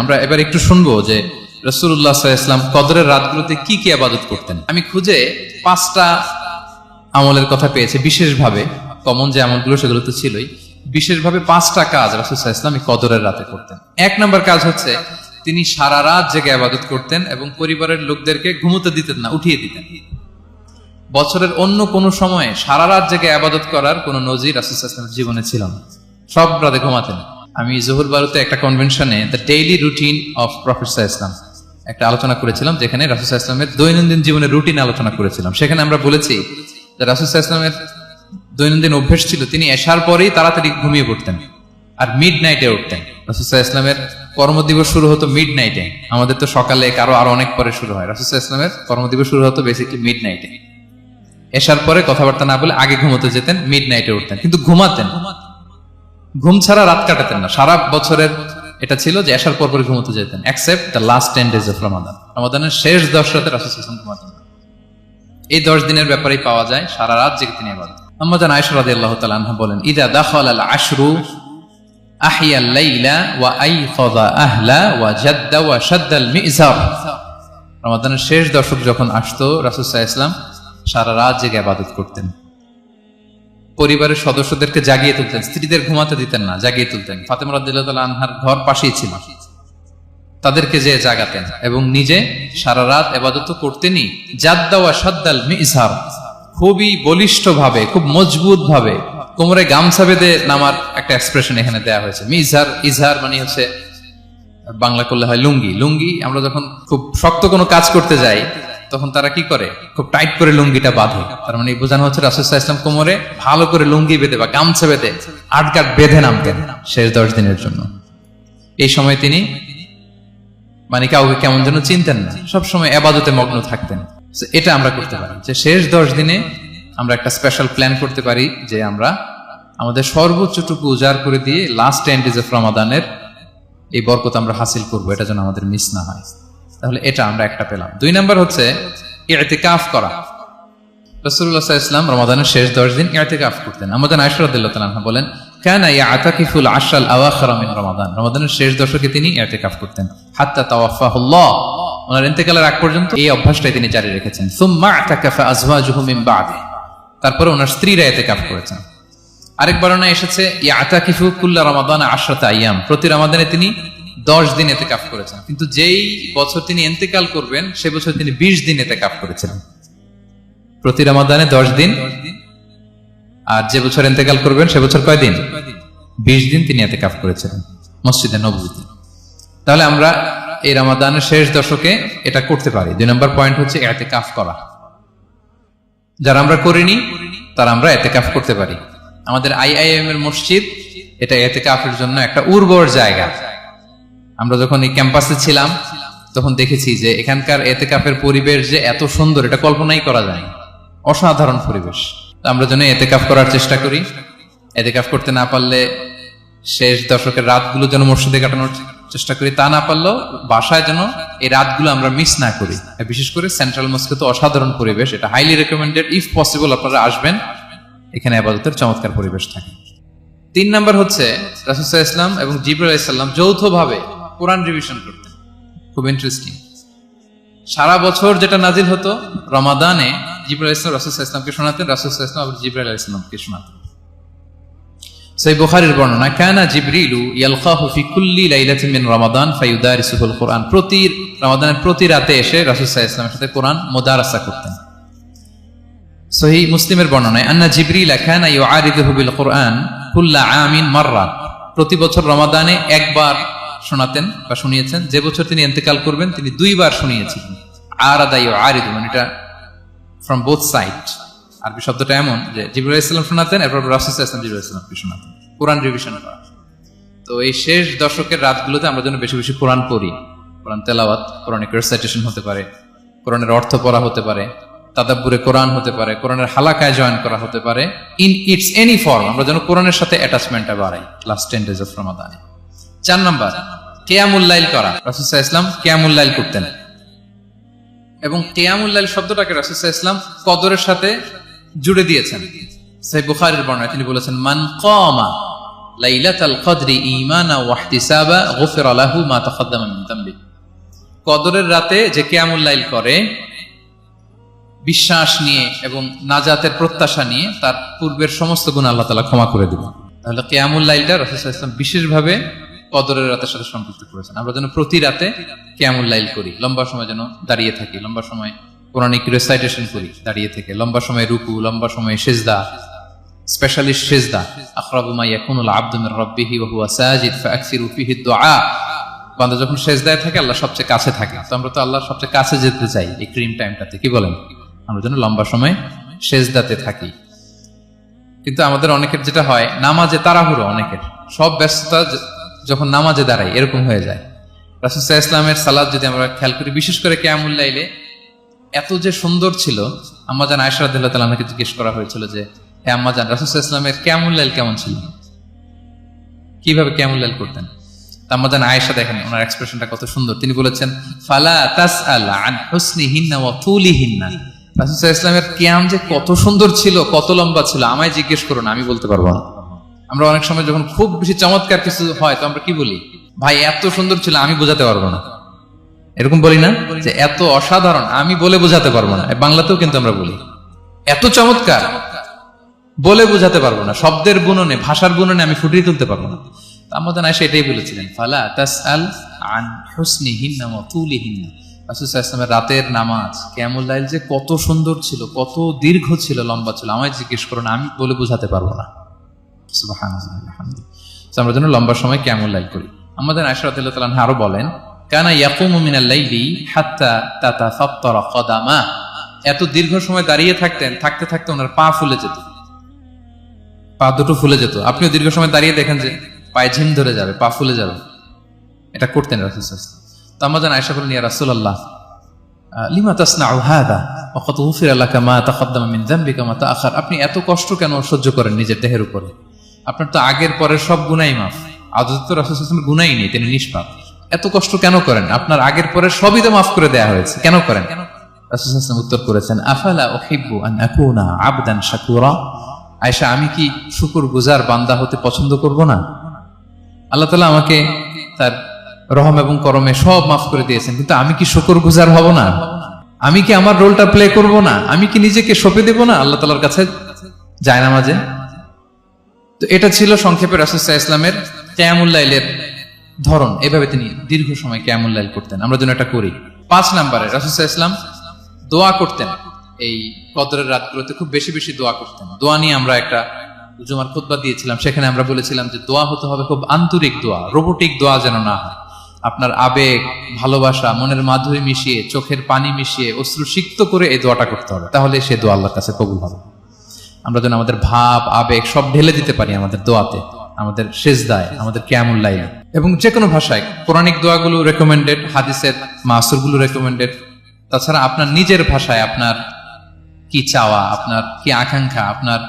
আমরা এবার একটু শুনবো যে রাসূলুল্লাহ সাল্লাল্লাহু আলাইহি ওয়াসাল্লাম কদরের রাতগুলোতে কি কি ইবাদত করতেন। আমি খুঁজে 5টা আমলের কথা পেয়েছি বিশেষভাবে, কমন যে আমলগুলো সেগুলো তো ছিলই, বিশেষভাবে 5টা কাজ রাসূল সাল্লাল্লাহু আলাইহি ওয়াসাল্লাম কদরের রাতে করতেন। 1 নম্বর কাজ হচ্ছে তিনি সারা রাত জেগে ইবাদত করতেন এবং পরিবারের লোকদেরকে ঘুমোতে দিতেন না, উঠিয়ে দিতেন। বছরের অন্য কোনো সময়ে সারা রাত জেগে ইবাদত করার কোনো নজির রাসূল সাল্লাল্লাহু আলাইহি ওয়াসাল্লামের জীবনে ছিল না। সব রাতে ঘুমাতেন। আমি জহুর বারুতে একটা কনভেনশনে the daily routine of prophet সাল্লাল্লাহু আলাইহি ওয়াসাল্লাম একটা আলোচনা করেছিলাম, যেখানে রাসূল সাল্লাল্লাহু আলাইহি ওয়াসাল্লামের দৈনন্দিন জীবনের রুটিন আলোচনা করেছিলাম। সেখানে আমরা বলেছি যে রাসূল সাল্লাল্লাহু আলাইহি ওয়াসাল্লামের দৈনন্দিন অভ্যাস ছিল তিনি এশার পরেই তাড়াতাড়ি ঘুমিয়ে পড়তেন আর মিড নাইটে উঠতেন। রাসূল সাল্লাল্লাহু আলাইহি ওয়াসাল্লামের কর্মদিবস শুরু হতো মিড নাইটে। আমাদের তো সকালে কারো আরো অনেক পরে শুরু হয়, রাসূল সাল্লাল্লাহু আলাইহি ওয়াসাল্লামের কর্মদিবস শুরু হতো বেসিক্যালি মিড নাইটে। এশার পরে কথাবার্তা না বলে আগে ঘুমোতে যেতেন, মিড নাইটে উঠতেন, কিন্তু ঘুমাতেন। ঘুম ছাড়া রাত কাটাতেন না। সারা বছরের এটা ছিল যে এশার পর ঘুমোতে যেতেন, except the last 10 days of Ramadan. রমাদানের শেষ 10 রাতে রাসূল সাল্লাল্লাহু আলাইহি ওয়াসাল্লাম ঘুমাতেন না। এই 10 দিনের ব্যাপারেই পাওয়া যায় সারা রাত জেগে তিনি ইবাদত। আম্মা জান আয়েশা রাদিয়াল্লাহু তাআলা আনহা বলেন, ইযা দাখালাল আশরু আহিয়াল লাইলা ওয়া আইখাযা আহলা ওয়া জাদ্দা ওয়া শাদ্দাল মিজার। রমাদানের শেষ দশক যখন আসতো রাসূল সাল্লাল্লাহু আলাইহি ওয়াসাল্লাম সারা রাত জেগে ইবাদত করতেন। পরিবারের সদস্যদেরকে জাগিয়ে তুলতেন, স্ত্রীদের ঘুমাতে দিতেন না, জাগিয়ে তুলতেন। ফাতেমা রাদিয়াল্লাহু তাআলা আনহার ঘর পাশেই ছিল, তাদেরকে যে জাগাতেন এবং নিজে সারা রাত ইবাদত করতেনই। জাদ্দা ওয়া শাদ্দাল মিজার, খুবই বলিষ্ঠ ভাবে, খুব মজবুত ভাবে কোমরে গামছা বেঁধে নামার একটা এক্সপ্রেশন এখানে দেয়া হয়েছে। মিজার, ইজহার মানে হচ্ছে বাংলা করলে হয় লুঙ্গি। লুঙ্গি আমরা যখন খুব শক্ত কোনো কাজ করতে যাই তখন তারা কি করে, খুব টাইট করে লুঙ্গিটা বাঁধে। তার মানে বোঝানো হচ্ছে রাসূল সাল্লাল্লাহু আলাইহি ওয়াসাল্লাম কোমরে ভালো করে লুঙ্গি বেঁধে বা গামছা বেঁধে আটগাট বেঁধে নামতেন শেষ 10 দিনের জন্য। এই সময় তিনি মানে কাউকে কেমন যেন চিনতেন না, সবসময় ইবাদতে মগ্ন থাকতেন। এটা আমরা করতে পারি যে শেষ 10 দিনে আমরা একটা স্পেশাল প্ল্যান করতে পারি যে আমরা আমাদের সর্বোচ্চটুকু উজাড় করে দিয়ে লাস্ট 10 days অফ রমাদানের এই বরকত আমরা হাসিল করবো, এটা যেন আমাদের মিস না হয়। তাহলে এটা আমরা একটা পেলাম। 2 নাম্বার হচ্ছে ইতিকাফ করা। রাসূলুল্লাহ সাল্লাল্লাহু আলাইহি ওয়াসাল্লাম রমাদানের শেষ 10 দিন ইতিকাফ করতেন। আমাদের আয়েশা রাদিয়াল্লাহু তাআলা আনহা বলেন, কানা ইয়াতাকিফুল আশরাল আওয়াখির মিন রমাদান। রমাদানের শেষ দশকে তিনি ইতিকাফ করতেন হাত্তা তাওয়াফাহুল্লাহ, ওনার ইন্তেকালের আগ পর্যন্ত এই অভ্যাসটাই তিনি জারি রেখেছেন। সুম্মা আতাকাফা আজওয়াজুহু মিন বাদি, তারপরে ওনার স্ত্রীরা ইতিকাফ করেছেন। আরেক বর্ণনায় এসেছে ইয়াতাকিফু কুল্লা রমাদান 10 আইয়াম, প্রতি রমাদানে তিনি 10 দিন ইতিকাফ করেছেন। কিন্তু যেই বছর তিনি ইন্তেকাল করবেন সে বছর তিনি 20 দিন ইতিকাফ করেছিলেন। প্রতি রমাদানে 10 দিন, আর যে বছর ইন্তেকাল করবেন সে বছর কয় দিন? 20 দিন তিনি ইতিকাফ করেছিলেন মসজিদে নববীতে। তাহলে আমরা এই রমাদানের শেষ দশকে এটা করতে পারি। 2 নম্বর পয়েন্ট হচ্ছে ইতিকাফ করা। যারা আমরা করিনি তারা আমরা ইতিকাফ করতে পারি। আমাদের আইআইএম এর মসজিদ এটা ইতিকাফের জন্য একটা উর্বর জায়গা। আমরা যখন এই ক্যাম্পাসে ছিলাম তখন দেখেছি যে এখানকার ইতিকাফের পরিবেশ যে এত সুন্দর এটা কল্পনাই করা যায়, অসাধারণ পরিবেশ। আমরা যেন ইতিকাফ করার চেষ্টা করি। ইতিকাফ করতে না পারলে শেষ দশকের রাতগুলো যেন মসজিদে কাটানোর চেষ্টা করি, তা না পারলেও বাসায় যেন এই রাতগুলো আমরা মিস না করি। বিশেষ করে সেন্ট্রাল মস্কে তো অসাধারণ পরিবেশ, এটা হাইলি রেকমেন্ডেড। ইফ পসিবল আপনারা আসবেন, এখানে ইবাদতের চমৎকার পরিবেশ থাকে। 3 নাম্বার হচ্ছে রাসূল সাল্লাল্লাহু আলাইহি ওয়াসাল্লাম এবং জিবরাইল আলাইহিস সালাম যৌথভাবে কোরআন রিভিশন করতেন। খুব ইন্টারেস্টিং। সারা বছর যেটা নাজিল হতো রমাদানে জিবরাইল আলাইহিস সালাম রাসূল সাল্লাল্লাহু আলাইহি ওয়াসাল্লামকে শোনাতেন, রাসূল সাল্লাল্লাহু আলাইহি ওয়াসাল্লাম আবার জিবরাইল আলাইহিস সালামকে শোনাতেন। সহিহ বুখারীর বর্ণনা, কানা জিবরিলু ইয়ালকাহু ফি কুল্লি লাইলাতিন মিন রমাদান ফায়ুদারিসুল কুরআন। প্রতি রমাদানের প্রতি রাতে এসে রাসূল সাল্লাল্লাহু আলাইহি ওয়াসাল্লামের সাথে কোরআন মুদারাসা করতেন। সহিহ মুসলিমের বর্ণনায়, আন্না জিবরিল কানা ইউআরিদুহু বিল কুরআন কুল্লা আমিন মাররা। প্রতি বছর রমাদানে একবার শোনাতেন বা শুনিয়েছেন। যে বছর তিনি ইন্তেকাল করবেন তিনি 2 বার শুনিয়েছিলেন। আরাদা ইউআরিদু মানে এটা ফ্রম বোথ সাইড। আরবি শব্দটা এমন যে জিবরাইল আলাইহিস সালাম শোনাতেন, এরপর রাসূল সাল্লাল্লাহু আলাইহি ওয়াসাল্লাম জিবরাইল আলাইহিস সালামকে শোনাতেন। কোরআন রিভিশন করা। তো এই শেষ দশকের রাতগুলোতে আমরা যেন বেশি বেশি কোরআন পড়ি। কোরআন তেলাওয়াত, কোরআনিক রিসাইটেশন হতে পারে, কোরআনের অর্থ পড়া হতে পারে, তাদাব্বুরে কোরআন হতে পারে, কোরআনের হালাকায় জয়েন করা হতে পারে। ইন ইটস এনি ফর্ম আমরা যেন কোরআনের সাথে অ্যাটাচমেন্টটা বাড়াই লাস্ট 10 days অফ রমাদানে। 4 নাম্বার কিয়ামুল লাইল করা। রাসূল সাল্লাল্লাহু আলাইহি ওয়াসাল্লাম কিয়ামুল লাইল করতেন এবং কিয়ামুল লাইল শব্দটাকে রাসূল সাল্লাল্লাহু আলাইহি ওয়াসাল্লাম কদরের সাথে জুড়ে দিয়েছেন। সহিহ বুখারীর বর্ণনায় তিনি বলেছেন, মান কামা লাইলাতুল কদরি ঈমানা ওয়া ইহতিসাবা গুফিরা লাহু মা তাকাদ্দামা মিন যামবি। কদরের রাতে যে কিয়ামুল লাইল করে বিশ্বাস নিয়ে এবং নাজাতের প্রত্যাশা নিয়ে, তার পূর্বের সমস্ত গুনাহ আল্লাহ তাআলা ক্ষমা করে দিবেন। তাহলে কিয়ামুল লাইলটা রাসূল সাল্লাল্লাহু আলাইহি ওয়াসাল্লাম বিশেষভাবে কদরের রাতের সাথে সম্পৃক্ত করেছেন। আমরা যেন প্রতি রাতে কিয়ামুল লাইল করি, লম্বা সময় যেন দাঁড়িয়ে থাকি, লম্বা সময় কোরআনিক রিসাইটেশন করি দাঁড়িয়ে থেকে, লম্বা সময় রুকু, লম্বা সময় সিজদা, স্পেশালি সিজদা। আকরাবু মা ইয়াকুনুল আবদু মির রাব্বিহি ওয়া হুয়া সাজিদ ফাআকসিরু ফিহি দুআ। বান্দা যখন সিজদায় থাকে আল্লাহ সবচেয়ে কাছে থাকে। তো আমরা তো আল্লাহর সবচেয়ে কাছে যেতে চাই এই ক্রিম টাইমটাতে, কি বলেন? আমরা যেন লম্বা সময় সিজদাতে থাকি। কিন্তু আমাদের অনেকের যেটা হয়, নামাজে তাড়াহুড়ো, অনেকের সব ব্যস্ততা যখন নামাজে দাঁড়াই এরকম হয়ে যায়। রাসূল সাল্লাল্লাহু আলাইহি ওয়াসাল্লামের সালাত যদি আমরা খেয়াল করি, বিশেষ করে কিয়ামুল লাইলে এত যে সুন্দর ছিল। আম্মাজান আয়েশা রাদিয়াল্লাহু তাআলা আনহাকে জিজ্ঞেস করা হয়েছিল যে, হে আম্মাজান, রাসূল সাল্লাল্লাহু আলাইহি ওয়াসাল্লামের কিয়ামুল লাইল কেমন ছিল, কিভাবে কিয়ামুল লাইল করতেন? আম্মাজান আয়েশা দেখেন ওনার এক্সপ্রেশনটা কত সুন্দর। তিনি বলেছেন, ফালা তাসআল আন হুসনিহিন্না ওয়া তুলিহিন্না। রাসূল সাল্লাল্লাহু আলাইহি ওয়াসাল্লামের কিয়াম যে কত সুন্দর ছিল, কত লম্বা ছিল, আমায় জিজ্ঞেস করো না, আমি বলতে পারবো না। আমরা অনেক সময় যখন খুব বেশি চমৎকার কিছু হয় তো আমরা কি বলি, ভাই এত সুন্দর ছিল, আমি বোঝাতে পারবো না। এরকম বলি না যে এত অসাধারণ, আমি বলে বোঝাতে পারবো না। বাংলাতেও কিন্তু আমরা বলি এত চমৎকার, বলে বোঝাতে পারবো না, শব্দের বুননে, ভাষার বুননে আমি ফুটিয়ে তুলতে পারবো না। আমাদের আয়েশা এটাই বলেছিলেন, ফালা তাসআল আন হুসনিহিন্না ওয়া তুলিহিন্না। রাসূল সাল্লাল্লাহু আলাইহি ওয়াসাল্লামের রাতের নামাজ কিয়ামুল লাইল যে কত সুন্দর ছিল, কত দীর্ঘ ছিল, লম্বা ছিল, আমায় জিজ্ঞেস করো না, আমি বলে বোঝাতে পারবো না। সুবহানাল্লাহ, আলহামদুলিল্লাহ। আমরা যেন লম্বা সময় কিয়ামুল লাইল করি। আমাদের আয়েশা রাদিয়াল্লাহু তাআলা আনহা আরো বলেন, কানা ইয়াকুমু মিনাল লাইলি হাত্তা তাতাফাত্তারা কদামা। এত দীর্ঘ সময় দাঁড়িয়ে থাকতেন, থাকতে থাকতে ওনার পা ফুলে যেত, পা দুটো ফুলে যেত। আপনিও দীর্ঘ সময় দাঁড়িয়ে দেখেন যে পায়ে ঝিম ধরে যাবে, পা ফুলে যাবে, এটা করতেন রাসূল সাল্লাল্লাহু আলাইহি ওয়াসাল্লাম। তো আম্মাজান আয়েশা বলেন, ইয়া রাসূলুল্লাহ লিমা তাসনাউ হাযা ওয়া কাদ গুফিরা লাকা মা তাকাদ্দামা মিন যামবিকা মা তাআখার। আপনি এত কষ্ট কেন সহ্য করেন নিজের দেহের উপরে? আপনার তো আগের পরের সব গুনাহই মাফ। আদতে তো রাসূল সাল্লাল্লাহু আলাইহি ওয়াসাল্লামের গুনাহই নেই, তিনি নিষ্পাপ। এত কষ্ট কেন করেন? আপনার আগের পরের সবই তো মাফ করে দেয়া হয়েছে, কেন করেন? রাসূল সাল্লাল্লাহু আলাইহি ওয়াসাল্লাম উত্তর করেছেন, আফালা উহিব্বু আন আকুনা আবদান শাকুরা। আয়েশা, আমি কি শুকরগুজার বান্দা হতে পছন্দ করব না? আল্লাহ তাআলা আমাকে তার রহম এবং করমে সব মাফ করে দিয়েছেন, কিন্তু আমি কি শুকরগুজার হব না? আমি কি আমার রোলটা প্লে করব না? আমি কি নিজেকে সঁপে দেব না আল্লাহ তাআলার কাছে জায়নামাজে? তো এটা ছিল সংক্ষেপে রাসূল সাল্লাল্লাহু আলাইহি ওয়াসাল্লামের কিয়ামুল লাইলের ধরন। এভাবে তিনি দীর্ঘ সময় কিয়ামুল লাইল করতেন, আমরা যেন এটা করি। 5 নম্বরে রাসূল সাল্লাল্লাহু আলাইহি ওয়াসাল্লাম দোয়া করতেন। এই কদরের রাতগুলোতে খুব বেশি বেশি দোয়া করতেন। দোয়া নিয়ে আমরা একটা জুমার খুতবা দিয়েছিলাম, সেখানে আমরা বলেছিলাম যে দোয়া হতে হবে খুব আন্তরিক দোয়া, রোবোটিক দোয়া যেন না হয়। আপনার আবেগ, ভালোবাসা, মনের মাধুরী মিশিয়ে, চোখের পানি মিশিয়ে, অশ্রু সিক্ত করে এই দোয়াটা করতে হবে, তাহলে সে দোয়া আল্লাহর কাছে কবুল হবে। আমরা যেন আমাদের ভাব, আবেগ সব ঢেলে দিতে পারি আমাদের দোয়াতে, আমাদের সিজদায়, আমাদের কিয়ামুল লাইলে। এবং যে কোনো ভাষায় কোরআনিক দোয়াগুলো রেকমেন্ডেড, হাদিসের মাসুরগুলো রেকমেন্ডেড। তাছাড়া আপনার নিজের ভাষায় আপনার কি চাওয়া, আপনার কি আকাঙ্ক্ষা, আপনার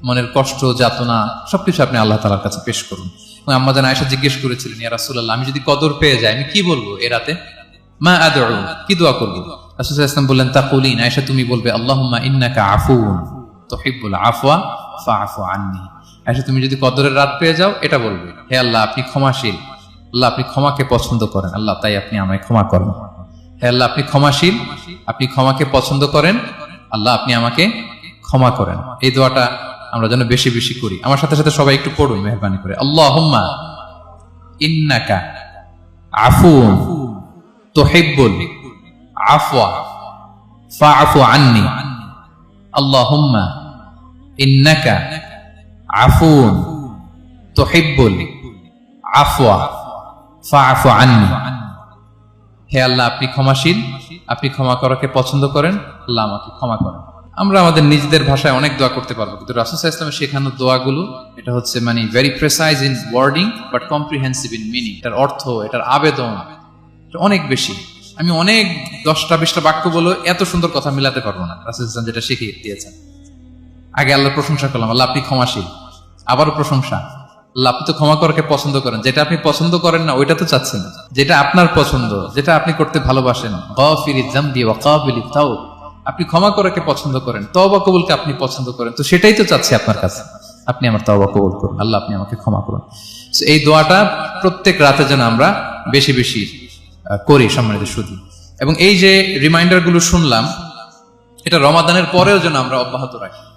মনের কষ্ট, যাতনা সবকিছু আপনি আল্লাহ তাআলার কাছে পেশ করুন। আম্মাজান আয়েশা জিজ্ঞেস করেছিলেন, ইয়া রাসূলুল্লাহ, আমি যদি কদর পেয়ে যাই আমি কি বলবো এ রাতে? মা আদউ, কি দোয়া করব? রাসূল সাল্লাল্লাহু আলাইহি ওয়াসাল্লাম বললেন, তাকুলিন, আয়েশা তুমি বলবে, আল্লাহুম্মা ইন্নাকা আফুউন তুহিব্বুল আফওয়া ফাআফু আন্নী। আয়েশা তুমি যদি কদরের রাত পেয়ে যাও এটা বলবে, হে আল্লাহ আপনি ক্ষমাশীল, আল্লাহ আপনি ক্ষমাকে পছন্দ করেন, আল্লাহ তাই আপনি আমায় ক্ষমা করেন। হে আল্লাহ আপনি ক্ষমাশীল, আপনি ক্ষমাকে পছন্দ করেন, আল্লাহ আপনি আমাকে ক্ষমা করেন। এই দোয়াটা আমরা যেন বেশি বেশি করি। আমার সাথে সাথে সবাই একটু পড়ুন মেহেরবানি করে, আল্লাহুম্মা ইন্নাকা আফুউন তুহিব্বুল আফওয়া ফাআফু আন্নী। আল্লাহুম্মা ইন্নাকা আফুউন তুহিব্বুল আফওয়া ফাআফু আন্নী। হে আল্লাহ আপনি ক্ষমাশীল, আপনি ক্ষমা করাকে পছন্দ করেন, আল্লাহ আমাকে ক্ষমা করেন। আমরা আমাদের নিজেদের ভাষায় অনেক দোয়া করতে পারবো, কিন্তু রাসূল সাল্লাল্লাহু আলাইহি ওয়াসাল্লামের শেখানো দোয়াগুলো এটা হচ্ছে মানে very precise in wording but comprehensive in meaning. এটার অর্থ, এটার আবেদন অনেক বেশি। আমি অনেক 10টা-20টা বাক্য বলে এত সুন্দর কথা মিলাতে পারবো না। রাসূল সাল্লাল্লাহু আলাইহি ওয়াসাল্লাম যেটা শিখিয়ে দিয়েছেন, আগে আল্লাহর প্রশংসা করলাম, আল্লাহ আপনি ক্ষমাশীল, আবারও প্রশংসা, আল্লাহ আপনি তো ক্ষমা করাকে পছন্দ করেন। যেটা আপনি পছন্দ করেন না ওইটা তো চাচ্ছেন, যেটা আপনার পছন্দ, যেটা আপনি করতে ভালোবাসেন, গাফিরিয যামবি ওয়া কাবিলিত তাওব, আপনি ক্ষমা করাকে পছন্দ করেন, তওবা কবুলকে আপনি পছন্দ করেন, তো সেটাই তো চাচ্ছি আপনার কাছে। আপনি আমার তওবা কবুল করুন, আল্লাহ আপনি আমাকে ক্ষমা করুন। So, এই দোয়াটা প্রত্যেক রাতে যেন আমরা বেশি বেশি করি সম্মানিত সুধী। এবং এই যে রিমাইন্ডার গুলো শুনলাম, এটা রমাদানের পরেও যেন আমরা অব্যাহত রাখি।